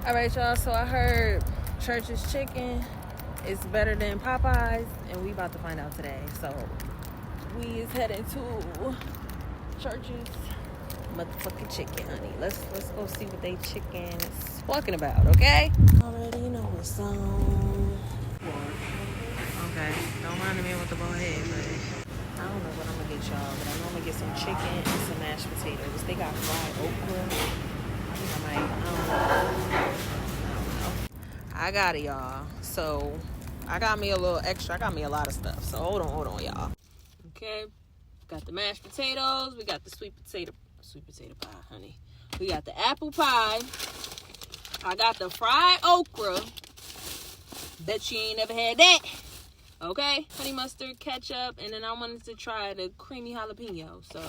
All right, y'all. So I heard Church's Chicken is better than Popeyes, and we about to find out today. So we is heading to Church's motherfucking chicken, honey. Let's go see what they chicken is talking about, okay? Already know what's on. Okay, don't mind me with the bald head, but I don't know what I'm gonna get y'all, but I know I'm gonna get some chicken and some mashed potatoes. They got fried okra. I think I might. I don't know. I got it, y'all. So I got me a little extra. I got me a lot of stuff. So hold on, y'all. Okay, got the mashed potatoes. We got the sweet potato pie, honey. We got the apple pie. I got the fried okra. Bet you ain't never had that. Okay, honey mustard, ketchup, and then I wanted to try the creamy jalapeno. So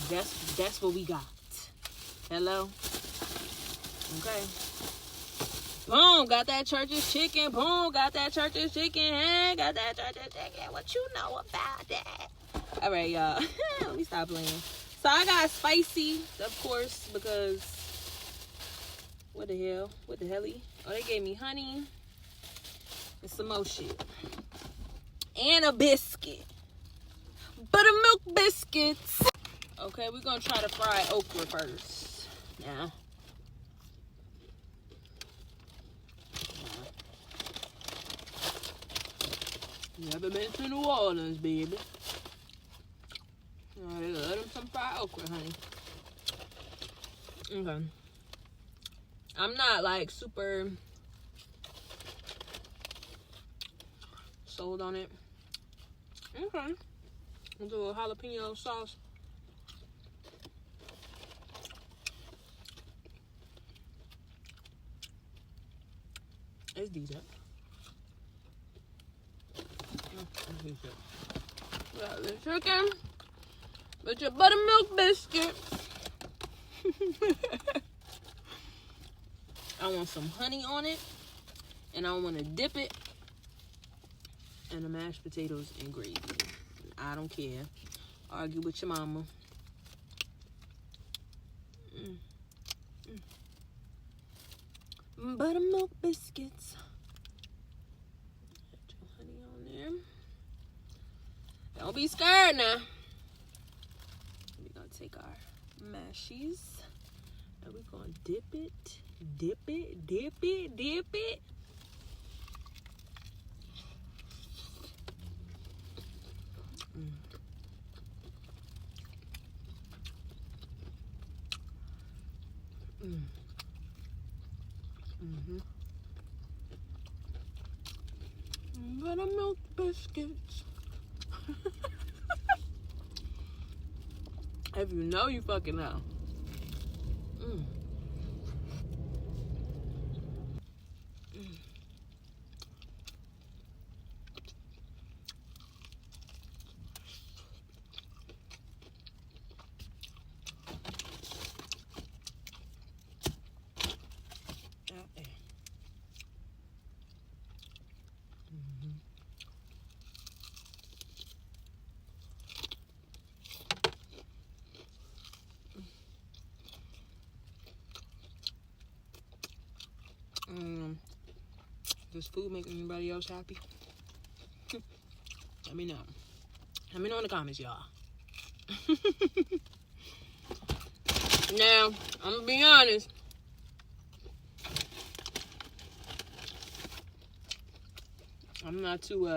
that's what we got. Hello. Okay. Boom, got that Church's chicken. Boom, got that Church's chicken. Hey, got that Church's chicken. What you know about that? All right, y'all. Let me stop playing. So I got spicy, of course, because what the hell? What the helly? Oh, they gave me honey and some more shit. And a biscuit. Buttermilk biscuits. Okay, we're going to try the fried okra first. Now. Never been to New Orleans, baby. Alright, let them some fried okra, honey. Okay. I'm not like super sold on it. Okay. We'll do a jalapeno sauce. It's decent. Got the chicken with your buttermilk biscuit. I want some honey on it, and I want to dip it in the mashed potatoes and gravy. I don't care. Argue with your mama. Buttermilk biscuits. Honey on there. Don't be scared now. We're gonna take our mashies and we're gonna dip it. Buttermilk biscuits. If you know, you fucking know. Does food make anybody else happy? Let me know. Let me know in the comments, y'all. Now, I'm gonna be honest. I'm not too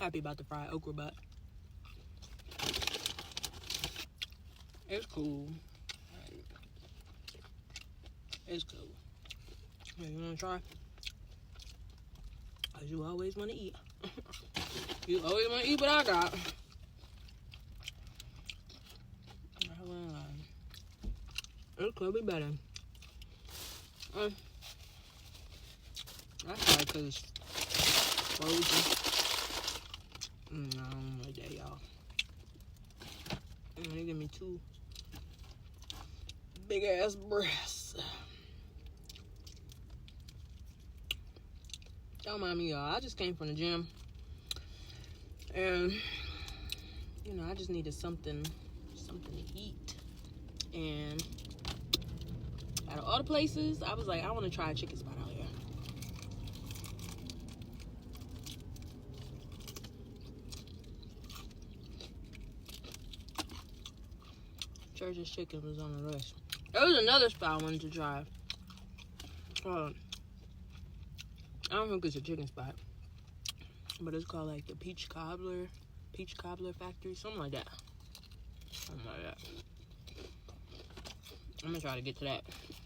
happy about the fried okra, but it's cool. It's cool. Hey, you wanna try? Cause you always wanna eat. You always wanna eat what I got. It could be better. That's probably cause it's frozen. I don't like that, y'all. They give me 2 big ass breasts. Don't mind me, y'all. I just came from the gym. And, you know, I just needed something to eat. And out of all the places, I was like, I want to try a chicken spot out here. Church's Chicken was on the list. There was another spot I wanted to try. I don't think it's a chicken spot, but it's called like the Peach Cobbler Factory, something like that. I'm gonna try to get to that.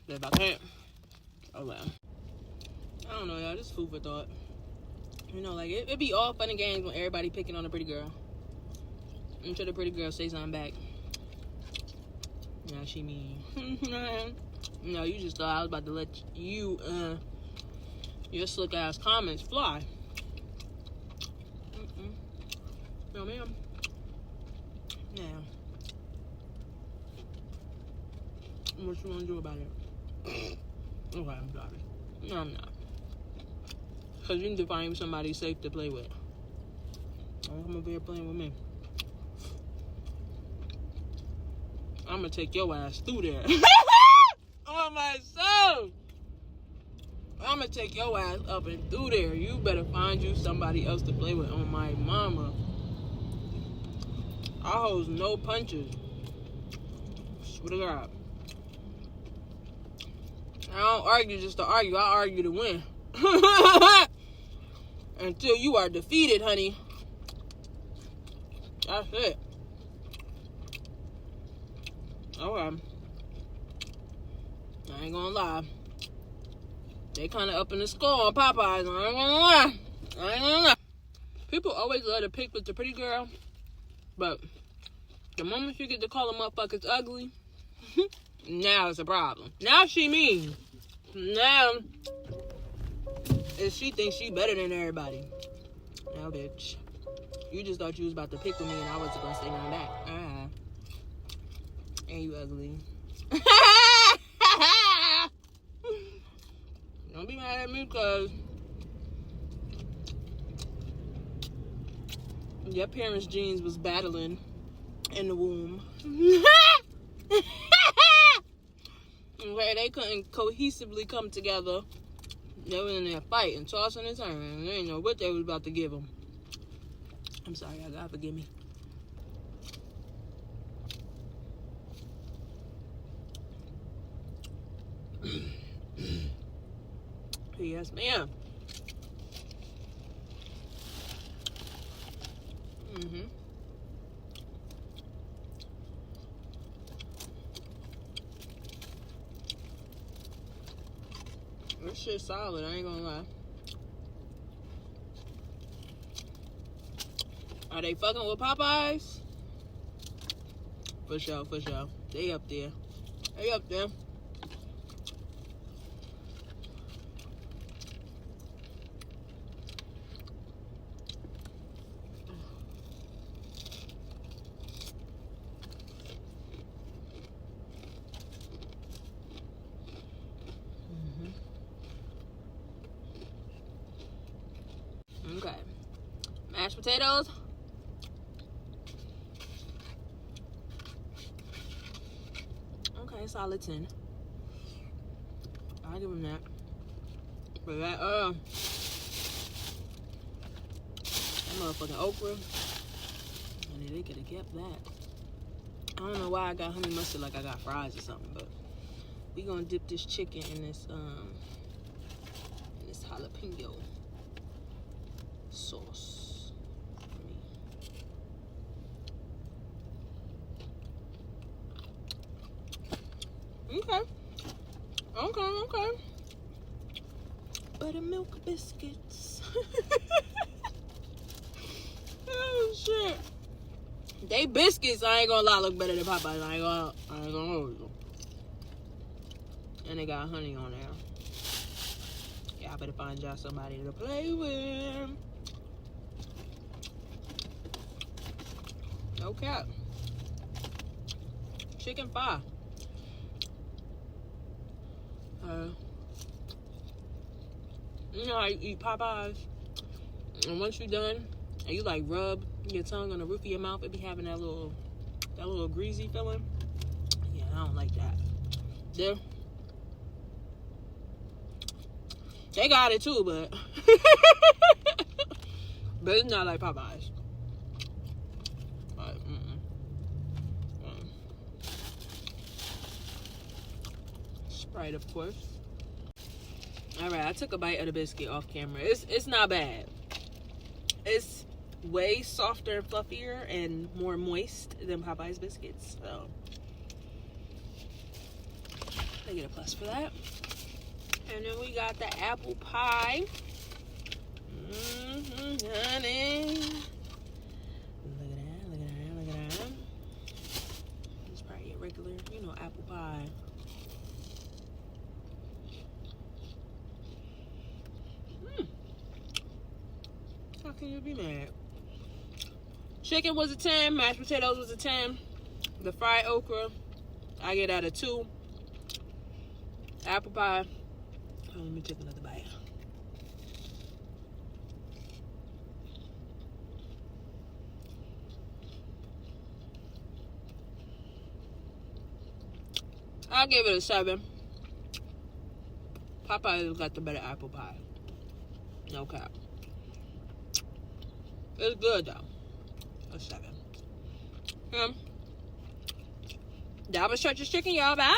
But if I can't, oh well. I don't know, y'all. Just food for thought. You know, like it'd be all fun and games when everybody picking on a pretty girl until the pretty girl say something back. Now she mean. No, you just thought I was about to let you your slick ass comments fly. No, ma'am. Now, what you want to do about it? Okay, I'm sorry. No, I'm not. Because you need to find somebody safe to play with. Don't come over here playing with me. I'm going to take your ass through there. Oh, my soul. I'm going to take your ass up and through there. You better find you somebody else to play with on my mama. I hold no punches. Swear to God. I don't argue just to argue. I argue to win. Until you are defeated, honey. That's it. Okay. I ain't gonna lie. They kind of up in the score on Popeyes. I ain't gonna lie. People always love to pick with the pretty girl. But the moment you get to call them motherfuckers ugly, now it's a problem. Now she mean. Now she thinks she better than everybody. Now, bitch. You just thought you was about to pick with me and I wasn't gonna say nothing back. And you ugly. Don't be mad at me because your parents' genes was battling in the womb. Where they couldn't cohesively come together. They were in there fighting, tossing and turning. They didn't know what they was about to give them. I'm sorry, y'all. God forgive me. Yes, ma'am. This shit's solid, I ain't gonna lie. Are they fucking with Popeyes? For sure, for sure. They up there. They up there. Okay. Mashed potatoes. Okay, solid 10. I'll give them that. But that motherfucking okra. And they could have kept that. I don't know why I got honey mustard like I got fries or something, but we gonna dip this chicken in this jalapeno sauce for me. Okay. Buttermilk biscuits. Oh shit. They biscuits, I ain't gonna lie, look better than Popeyes. I ain't gonna hold you. And they got honey on there. Y'all better find y'all somebody to play with. No cap. Chicken pie. You know how you eat Popeyes, and once you're done, and you like rub your tongue on the roof of your mouth, it be having that little greasy feeling. Yeah, I don't like that. They got it too, but but it's not like Popeyes. Sprite, of course. All right, I took a bite of the biscuit off camera. It's not bad. It's way softer and fluffier and more moist than Popeyes biscuits. So I get a plus for that. And then we got the apple pie. Honey. Look at that. It's probably a regular, apple pie. How can you be mad? Chicken was a 10. Mashed potatoes was a 10. The fried okra, I get out of 2. Apple pie. Oh, let me take another bite. I'll give it a 7. Popeyes got the better apple pie. No cap. It's good though. A 7. That was Church's Chicken, y'all. Bye.